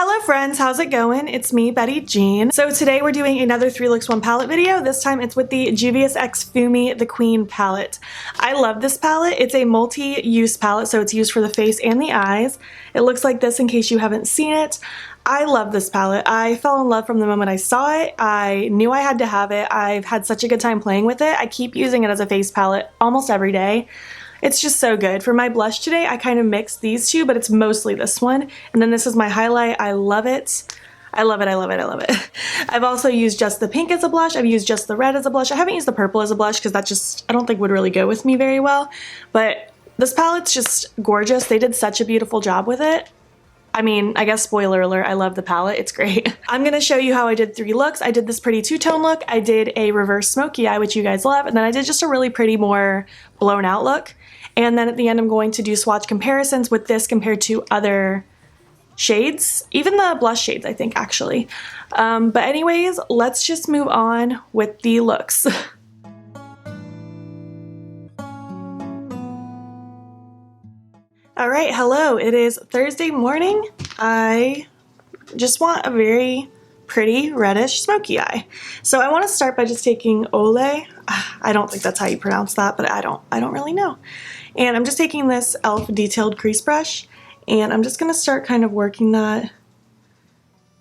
Hello friends, how's it going? It's me, Betty Jean. So today we're doing another 3 Looks 1 palette video. This time it's with the Juvias x Fumi The Queen palette. I love this palette. It's a multi-use palette, so it's used for the face and the eyes. It looks like this in case you haven't seen it. I love this palette. I fell in love from the moment I saw it. I knew I had to have it. I've had such a good time playing with it. I keep using it as a face palette almost every day. It's just so good. For my blush today, I kind of mixed these two, but it's mostly this one. And then this is my highlight. I love it. I love it, I love it, I love it. I've also used just the pink as a blush. I've used just the red as a blush. I haven't used the purple as a blush because that just, I don't think would really go with me very well. But this palette's just gorgeous. They did such a beautiful job with it. I mean, I guess spoiler alert, I love the palette. It's great. I'm going to show you how I did 3 looks. I did this pretty two-tone look. I did a reverse smoky eye, which you guys love. And then I did just a really pretty, more blown out look. And then at the end, I'm going to do swatch comparisons with this compared to other shades, even the blush shades, I think, actually. But anyways, let's just move on with the looks. All right, hello, it is Thursday morning. I just want a very pretty reddish smoky eye. So I want to start by just taking Olay. I don't think that's how you pronounce that, but I don't really know. And I'm just taking this e.l.f. detailed crease brush, and I'm just going to start kind of working that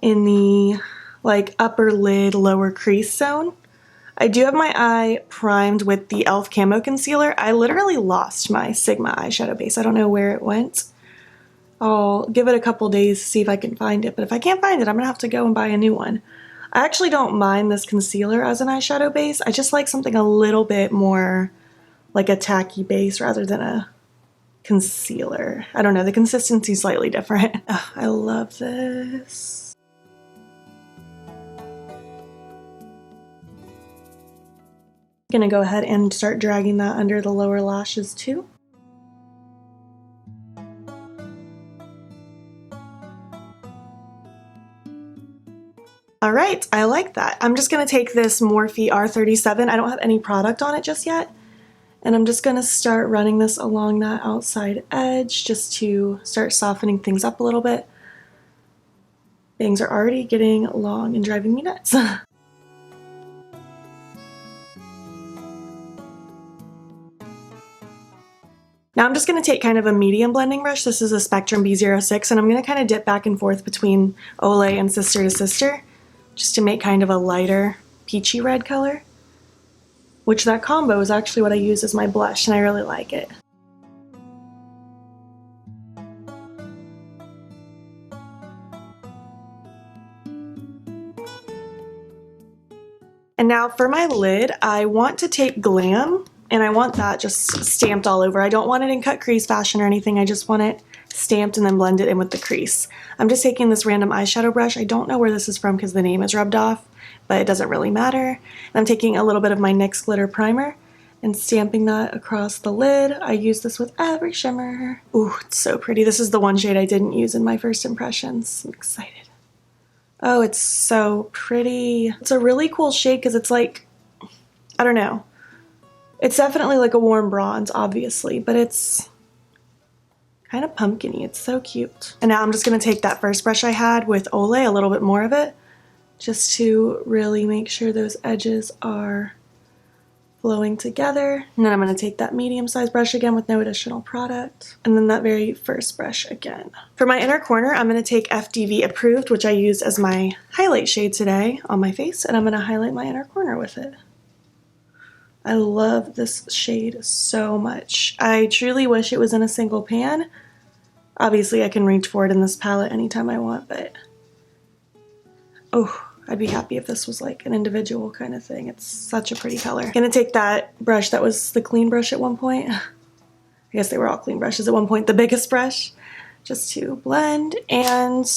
in the like upper lid, lower crease zone. I do have my eye primed with the e.l.f. Camo Concealer. I literally lost my Sigma eyeshadow base. I don't know where it went. I'll give it a couple days to see if I can find it, but if I can't find it, I'm gonna have to go and buy a new one. I actually don't mind this concealer as an eyeshadow base. I just like something a little bit more like a tacky base rather than a concealer. I don't know, the consistency's slightly different. Oh, I love this. I'm gonna go ahead and start dragging that under the lower lashes too. All right, I like that. I'm just gonna take this Morphe R37. I don't have any product on it just yet. And I'm just gonna start running this along that outside edge just to start softening things up a little bit. Things are already getting long and driving me nuts. Now I'm just going to take kind of a medium blending brush. This is a Spectrum B06, and I'm going to kind of dip back and forth between Olay and Sister to Sister just to make kind of a lighter peachy red color, which that combo is actually what I use as my blush, and I really like it. And now for my lid, I want to take Glam, and I want that just stamped all over. I don't want it in cut crease fashion or anything. I just want it stamped and then blend it in with the crease. I'm just taking this random eyeshadow brush. I don't know where this is from because the name is rubbed off, but it doesn't really matter. And I'm taking a little bit of my NYX glitter primer and stamping that across the lid. I use this with every shimmer. Ooh, it's so pretty. This is the one shade I didn't use in my first impressions. I'm excited. Oh, it's so pretty. It's a really cool shade because it's like, I don't know. It's definitely like a warm bronze, obviously, but it's kind of pumpkin-y. It's so cute. And now I'm just going to take that first brush I had with Olay, a little bit more of it, just to really make sure those edges are flowing together. And then I'm going to take that medium-sized brush again with no additional product. And then that very first brush again. For my inner corner, I'm going to take FDV Approved, which I used as my highlight shade today on my face, and I'm going to highlight my inner corner with it. I love this shade so much. I truly wish it was in a single pan. Obviously, I can reach for it in this palette anytime I want, but oh, I'd be happy if this was like an individual kind of thing. It's such a pretty color. I'm gonna take that brush that was the clean brush at one point. I guess they were all clean brushes at one point, the biggest brush, just to blend. And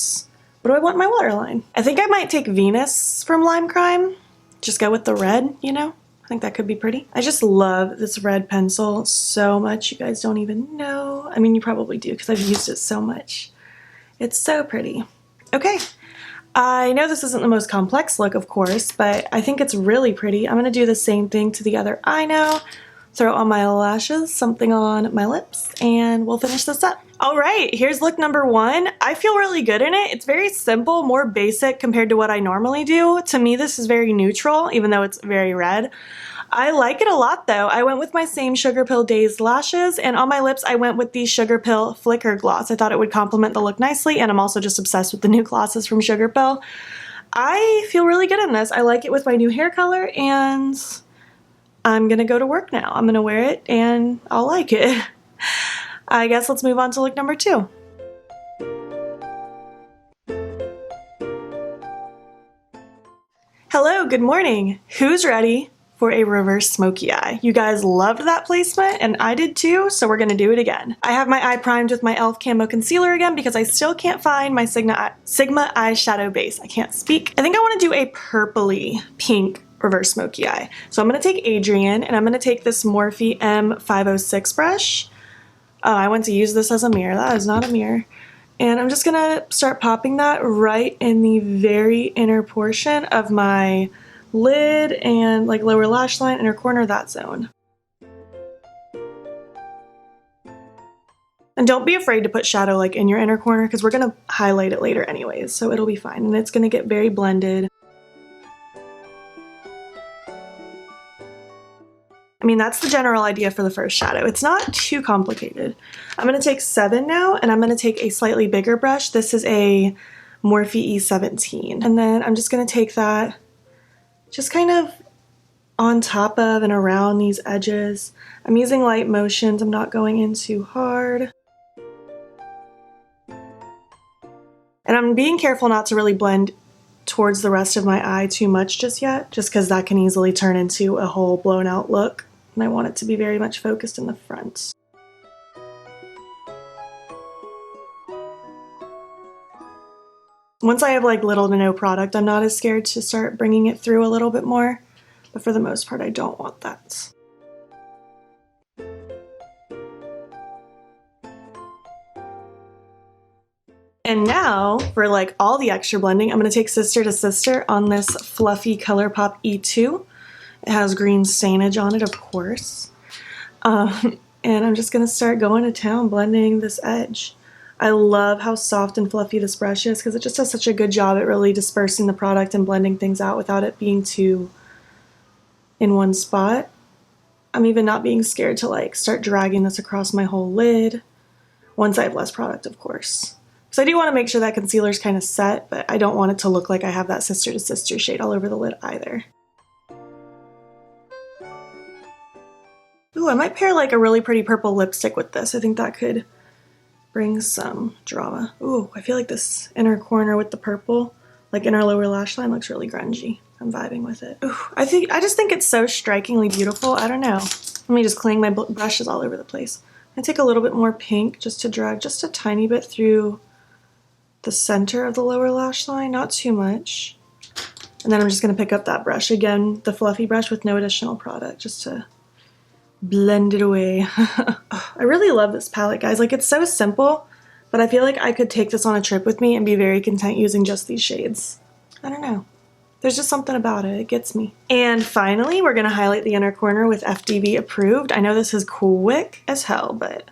what do I want in my waterline? I think I might take Venus from Lime Crime. Just go with the red, you know? I think that could be pretty. I just love this red pencil so much. You guys don't even know. I mean, you probably do because I've used it so much. It's so pretty. Okay. I know this isn't the most complex look, of course, but I think it's really pretty. I'm going to do the same thing to the other eye now. throw on my lashes, something on my lips, and we'll finish this up. All right, here's look number 1. I feel really good in it. It's very simple, more basic compared to what I normally do. To me, this is very neutral, even though it's very red. I like it a lot though. I went with my same Sugar Pill Dazed lashes, and on my lips I went with the Sugar Pill Flicker Gloss. I thought it would complement the look nicely, and I'm also just obsessed with the new glosses from Sugar Pill. I feel really good in this. I like it with my new hair color, and I'm gonna go to work now. I'm gonna wear it and I'll like it. I guess let's move on to look number 2. Hello, good morning. Who's ready for a reverse Smokey Eye? You guys loved that placement and I did too, so we're gonna do it again. I have my eye primed with my e.l.f. Camo Concealer again because I still can't find my Sigma eyeshadow base. I can't speak. I think I wanna do a purpley pink reverse Smokey Eye. So I'm gonna take Adrian and I'm gonna take this Morphe M506 brush. Oh, I went to use this as a mirror. That is not a mirror. And I'm just gonna start popping that right in the very inner portion of my lid and like lower lash line, inner corner, that zone. And don't be afraid to put shadow like in your inner corner because we're gonna highlight it later anyways, so it'll be fine and it's gonna get very blended. I mean, that's the general idea for the first shadow. It's not too complicated. I'm gonna take 7 now, and I'm gonna take a slightly bigger brush. This is a Morphe E17. And then I'm just gonna take that just kind of on top of and around these edges. I'm using light motions. I'm not going in too hard. And I'm being careful not to really blend towards the rest of my eye too much just yet, just because that can easily turn into a whole blown out look. And I want it to be very much focused in the front. Once I have like little to no product, I'm not as scared to start bringing it through a little bit more, but for the most part, I don't want that. And now for like all the extra blending, I'm gonna take Sister to Sister on this fluffy ColourPop E2. It has green stainage on it, of course. And I'm just gonna start going to town blending this edge. I love how soft and fluffy this brush is because it just does such a good job at really dispersing the product and blending things out without it being too in one spot. I'm even not being scared to like start dragging this across my whole lid once I have less product, of course. So I do want to make sure that concealer's kind of set, but I don't want it to look like I have that Sister to Sister shade all over the lid either. Ooh, I might pair like a really pretty purple lipstick with this. I think that could bring some drama. Ooh, I feel like this inner corner with the purple, like inner lower lash line, looks really grungy. I'm vibing with it. Ooh, I just think it's so strikingly beautiful. I don't know. Let me just cling my brushes all over the place. I take a little bit more pink just to drag just a tiny bit through the center of the lower lash line, not too much. And then I'm just gonna pick up that brush again, the fluffy brush with no additional product, just to blend it away. I really love this palette, guys. Like, it's so simple, but I feel like I could take this on a trip with me and be very content using just these shades. I don't know. There's just something about it. It gets me. And finally, we're gonna highlight the inner corner with FDV Approved. I know this is quick as hell, but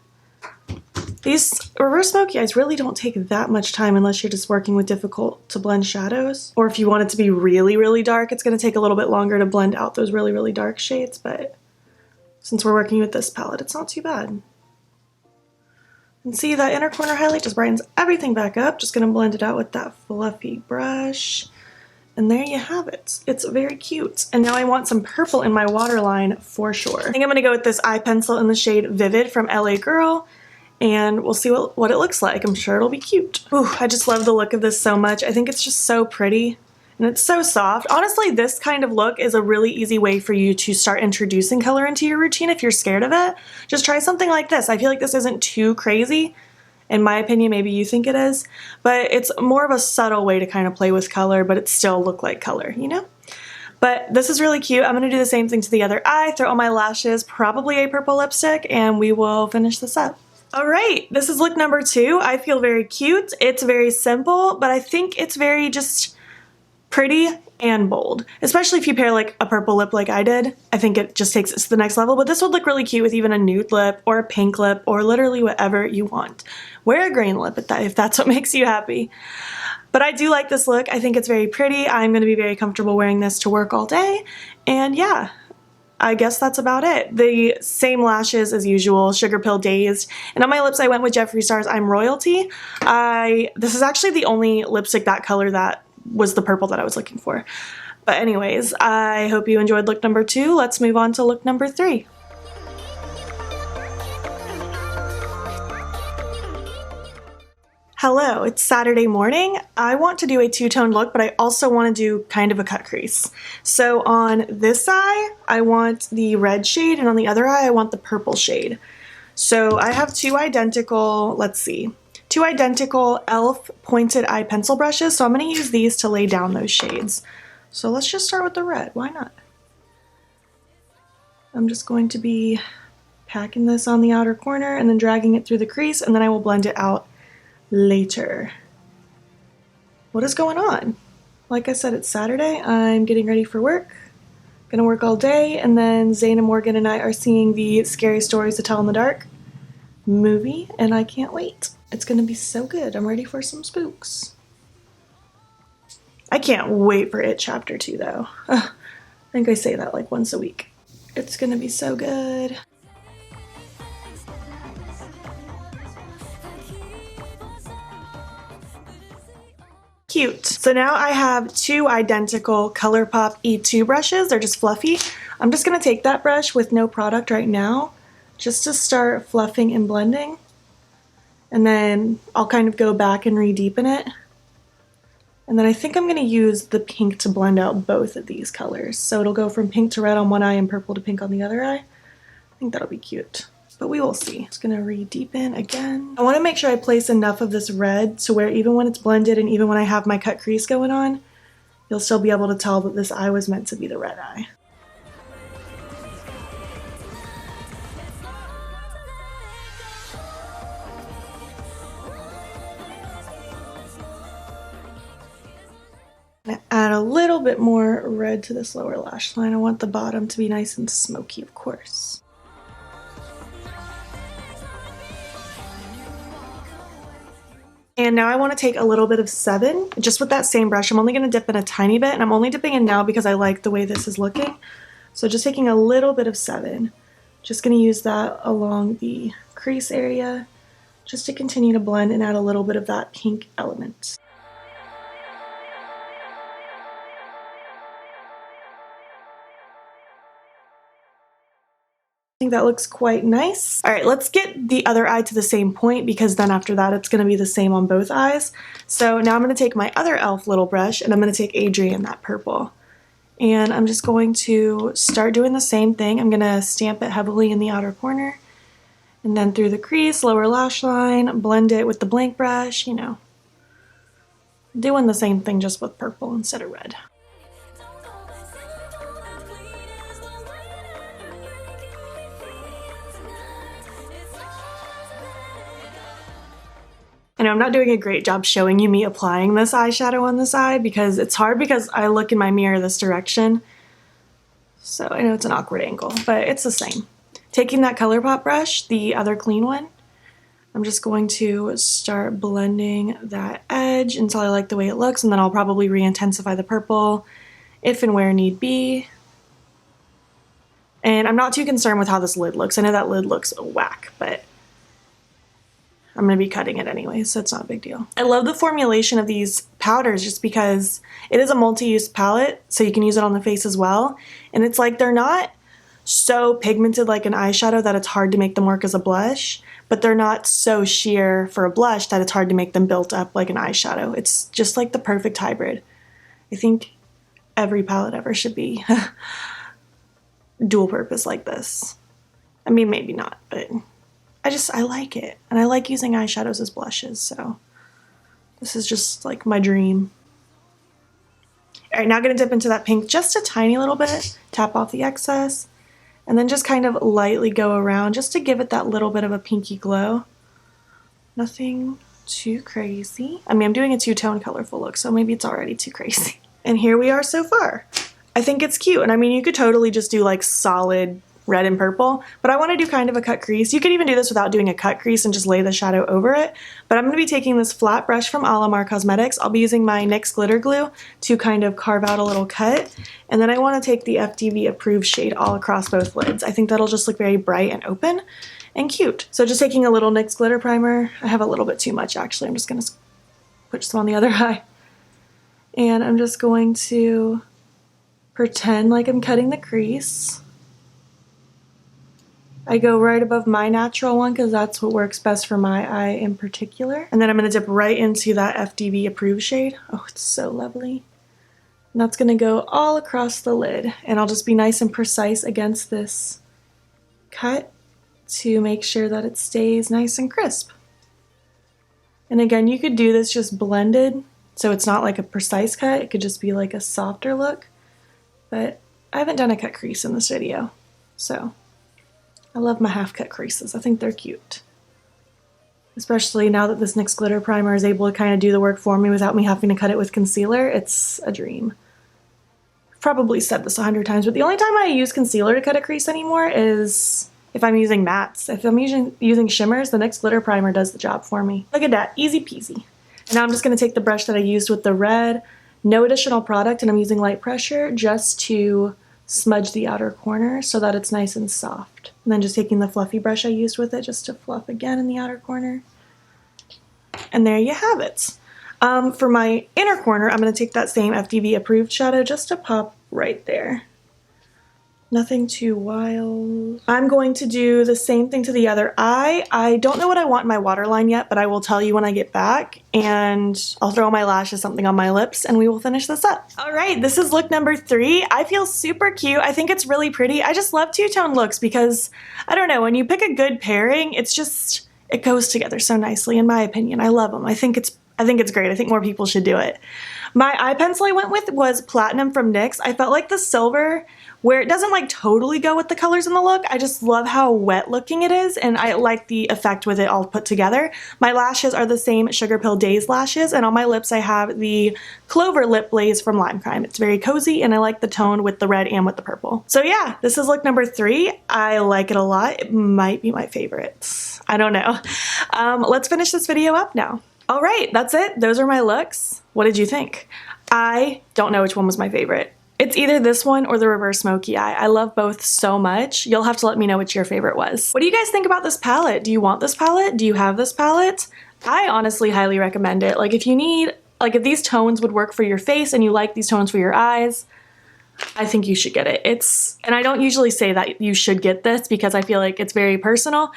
these reverse smoky eyes really don't take that much time unless you're just working with difficult to blend shadows. Or if you want it to be really, really dark, it's gonna take a little bit longer to blend out those really, really dark shades, but since we're working with this palette, it's not too bad. And see, that inner corner highlight just brightens everything back up. Just gonna blend it out with that fluffy brush. And there you have it. It's very cute. And now I want some purple in my waterline for sure. I think I'm gonna go with this eye pencil in the shade Vivid from LA Girl, and we'll see what it looks like. I'm sure it'll be cute. Ooh, I just love the look of this so much. I think it's just so pretty. And it's so soft. Honestly, this kind of look is a really easy way for you to start introducing color into your routine if you're scared of it. Just try something like this. I feel like this isn't too crazy. In my opinion, maybe you think it is, but it's more of a subtle way to kind of play with color, but it still look like color, you know? But this is really cute. I'm gonna do the same thing to the other eye, throw on my lashes, probably a purple lipstick, and we will finish this up. All right, this is look number 2. I feel very cute. It's very simple, but I think it's very just pretty and bold, especially if you pair like a purple lip like I did. I think it just takes it to the next level, but this would look really cute with even a nude lip or a pink lip or literally whatever you want. Wear a green lip if that's what makes you happy. But I do like this look. I think it's very pretty. I'm going to be very comfortable wearing this to work all day. And yeah, I guess that's about it. The same lashes as usual, Sugar Pill Dazed. And on my lips, I went with Jeffree Star's I'm Royalty. This is actually the only lipstick that color that was the purple that I was looking for. But anyways, I hope you enjoyed look number 2. Let's move on to look number 3. Hello, it's Saturday morning. I want to do a two-tone look, but I also want to do kind of a cut crease. So on this eye, I want the red shade, and on the other eye, I want the purple shade. So I have two identical e.l.f. pointed eye pencil brushes, so I'm going to use these to lay down those shades. So let's just start with the red, why not? I'm just going to be packing this on the outer corner and then dragging it through the crease, and then I will blend it out later. What is going on? Like I said, it's Saturday. I'm getting ready for work. Gonna work all day, and then Zane and Morgan and I are seeing the Scary Stories to Tell in the Dark movie, and I can't wait. It's gonna be so good. I'm ready for some spooks. I can't wait for It Chapter 2 though. I think I say that like once a week. It's gonna be so good. Cute. So now I have two identical ColourPop E2 brushes. They're just fluffy. I'm just going to take that brush with no product right now just to start fluffing and blending. And then I'll kind of go back and re-deepen it. And then I think I'm going to use the pink to blend out both of these colors. So it'll go from pink to red on one eye and purple to pink on the other eye. I think that'll be cute. But we will see. Just gonna re-deepen again. I wanna make sure I place enough of this red to where even when it's blended and even when I have my cut crease going on, you'll still be able to tell that this eye was meant to be the red eye. I'm gonna add a little bit more red to this lower lash line. I want the bottom to be nice and smoky, of course. And now I want to take a little bit of 7, just with that same brush. I'm only going to dip in a tiny bit, and I'm only dipping in now because I like the way this is looking. So just taking a little bit of 7. Just going to use that along the crease area, just to continue to blend and add a little bit of that pink element. I think that looks quite nice. All right, let's get the other eye to the same point because then after that it's going to be the same on both eyes. So now I'm going to take my other e.l.f. little brush and I'm going to take Adrian, that purple. And I'm just going to start doing the same thing. I'm going to stamp it heavily in the outer corner and then through the crease, lower lash line, blend it with the blank brush, you know. Doing the same thing just with purple instead of red. I know I'm not doing a great job showing you me applying this eyeshadow on this eye because it's hard because I look in my mirror this direction. So I know it's an awkward angle, but it's the same. Taking that ColourPop brush, the other clean one, I'm just going to start blending that edge until I like the way it looks, and then I'll probably re-intensify the purple if and where need be. And I'm not too concerned with how this lid looks. I know that lid looks whack, but I'm going to be cutting it anyway, so it's not a big deal. I love the formulation of these powders just because it is a multi-use palette, so you can use it on the face as well. And it's like they're not so pigmented like an eyeshadow that it's hard to make them work as a blush, but they're not so sheer for a blush that it's hard to make them built up like an eyeshadow. It's just like the perfect hybrid. I think every palette ever should be dual purpose like this. I mean, maybe not, but I like it, and I like using eyeshadows as blushes, so this is just like my dream. All right, now I'm gonna dip into that pink just a tiny little bit, tap off the excess, and then just kind of lightly go around just to give it that little bit of a pinky glow. Nothing too crazy. I mean, I'm doing a two-tone colorful look, so maybe it's already too crazy. And here we are so far. I think it's cute. And I mean, you could totally just do like solid red and purple, but I want to do kind of a cut crease. You could even do this without doing a cut crease and just lay the shadow over it. But I'm going to be taking this flat brush from Alamar Cosmetics. I'll be using my NYX glitter glue to kind of carve out a little cut. And then I want to take the FDV approved shade all across both lids. I think that'll just look very bright and open and cute. So just taking a little NYX glitter primer. I have a little bit too much actually. I'm just going to put some on the other eye. And I'm just going to pretend like I'm cutting the crease. I go right above my natural one because that's what works best for my eye in particular. And then I'm going to dip right into that FDV approved shade. Oh, it's so lovely. And that's going to go all across the lid. And I'll just be nice and precise against this cut to make sure that it stays nice and crisp. And again, you could do this just blended, so it's not like a precise cut. It could just be like a softer look. But I haven't done a cut crease in this video, so I love my half cut creases. I think they're cute. Especially now that this NYX glitter primer is able to kind of do the work for me without me having to cut it with concealer. It's a dream. I've probably said this 100 times, but the only time I use concealer to cut a crease anymore is if I'm using mattes. If I'm using shimmers, the NYX glitter primer does the job for me. Look at that, easy peasy. And now I'm just going to take the brush that I used with the red, no additional product, and I'm using light pressure just to smudge the outer corner so that it's nice and soft. And then just taking the fluffy brush I used with it just to fluff again in the outer corner. And there you have it. For my inner corner, I'm going to take that same FDV approved shadow just to pop right there. Nothing too wild. I'm going to do the same thing to the other eye. I don't know what I want in my waterline yet, but I will tell you when I get back, and I'll throw on my lashes, something on my lips, and we will finish this up. All right, this is look number 3. I feel super cute. I think it's really pretty. I just love two-tone looks because, I don't know, when you pick a good pairing, it's just, it goes together so nicely, in my opinion. I love them. I think it's great. I think more people should do it. My eye pencil I went with was Platinum from NYX. I felt like the silver, where it doesn't like totally go with the colors in the look, I just love how wet looking it is, and I like the effect with it all put together. My lashes are the same Sugar Pill Days lashes, and on my lips I have the Clover Lip Blaze from Lime Crime. It's very cozy, and I like the tone with the red and with the purple. So yeah, this is look number 3. I like it a lot. It might be my favorite. I don't know. Let's finish this video up now. All right, that's it. Those are my looks. What did you think? I don't know which one was my favorite. It's either this one or the reverse Smokey Eye. I love both so much. You'll have to let me know which your favorite was. What do you guys think about this palette? Do you want this palette? Do you have this palette? I honestly highly recommend it. Like if you need, like if these tones would work for your face and you like these tones for your eyes, I think you should get it. And I don't usually say that you should get this because I feel like it's very personal,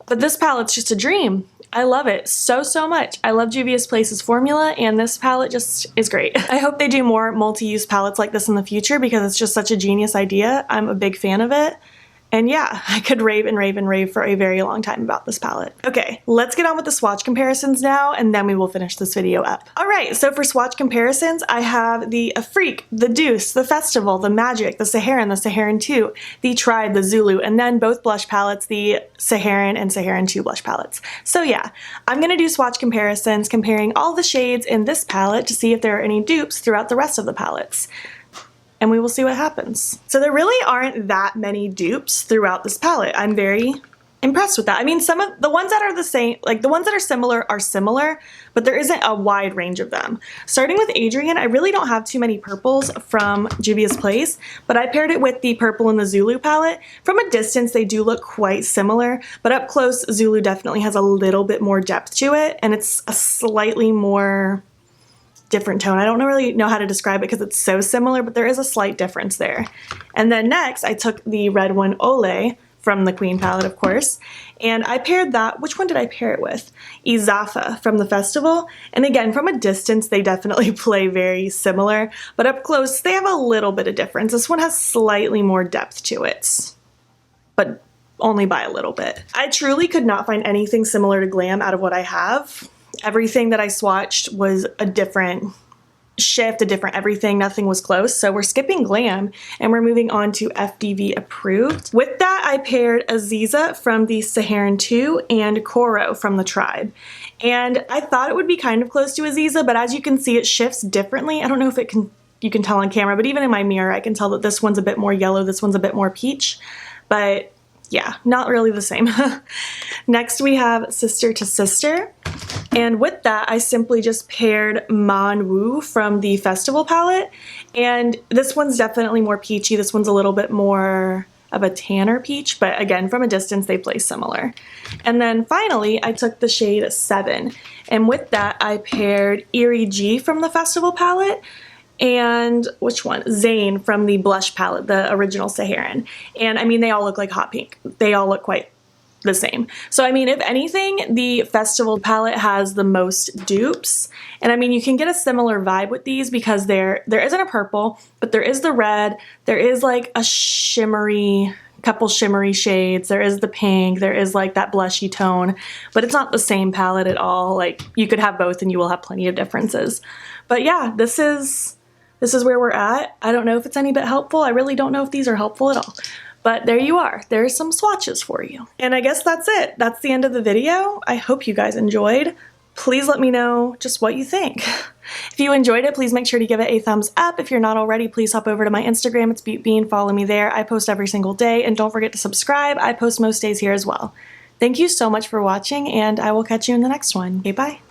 but this palette's just a dream. I love it so, so much. I love Juvia's Place's formula, and this palette just is great. I hope they do more multi-use palettes like this in the future because it's just such a genius idea. I'm a big fan of it. And yeah, I could rave and rave and rave for a very long time about this palette. Okay, let's get on with the swatch comparisons now, and then we will finish this video up. All right, so for swatch comparisons, I have the Afrique, the Deuce, the Festival, the Magic, the Saharan 2, the Tribe, the Zulu, and then both blush palettes, the Saharan and Saharan 2 blush palettes. So yeah, I'm gonna do swatch comparisons comparing all the shades in this palette to see if there are any dupes throughout the rest of the palettes. And we will see what happens. So there really aren't that many dupes throughout this palette. I'm very impressed with that. I mean, some of the ones that are the same, like the ones that are similar, but there isn't a wide range of them. Starting with Adrian, I really don't have too many purples from Juvia's Place, but I paired it with the purple in the Zulu palette. From a distance, they do look quite similar, but up close, Zulu definitely has a little bit more depth to it, and it's a slightly more different tone. I don't really know how to describe it because it's so similar, but there is a slight difference there. And then next, I took the red one, Ole, from the Queen palette, of course, and I paired that, which one did I pair it with? Izafa from the Festival. And again, from a distance, they definitely play very similar, but up close, they have a little bit of difference. This one has slightly more depth to it, but only by a little bit. I truly could not find anything similar to Glam out of what I have. Everything that I swatched was a different shift, a different everything. Nothing was close. So we're skipping Glam and we're moving on to FDV approved. With that, I paired Aziza from the Saharan 2 and Koro from the Tribe. And I thought it would be kind of close to Aziza, but as you can see, it shifts differently. I don't know if it can you can tell on camera, but even in my mirror, I can tell that this one's a bit more yellow, this one's a bit more peach, but yeah, not really the same. Next we have Sister to Sister, and with that I simply just paired Man Wu from the Festival palette, and this one's definitely more peachy, this one's a little bit more of a tanner peach, but again, from a distance they play similar. And then finally I took the shade 7, and with that I paired Eerie G from the Festival palette, and which one? Zane from the Blush palette, the original Saharan. And I mean, they all look like hot pink. They all look quite the same. So I mean, if anything, the Festival palette has the most dupes. And I mean, you can get a similar vibe with these because there isn't a purple, but there is the red, there is like a shimmery, couple shimmery shades, there is the pink, there is like that blushy tone, but it's not the same palette at all. Like, you could have both and you will have plenty of differences. But yeah, this is where we're at. I don't know if it's any bit helpful. I really don't know if these are helpful at all. But there you are. There's some swatches for you. And I guess that's it. That's the end of the video. I hope you guys enjoyed. Please let me know just what you think. If you enjoyed it, please make sure to give it a thumbs up. If you're not already, please hop over to my Instagram. It's beautbean. Follow me there. I post every single day. And don't forget to subscribe. I post most days here as well. Thank you so much for watching, and I will catch you in the next one. Okay, bye.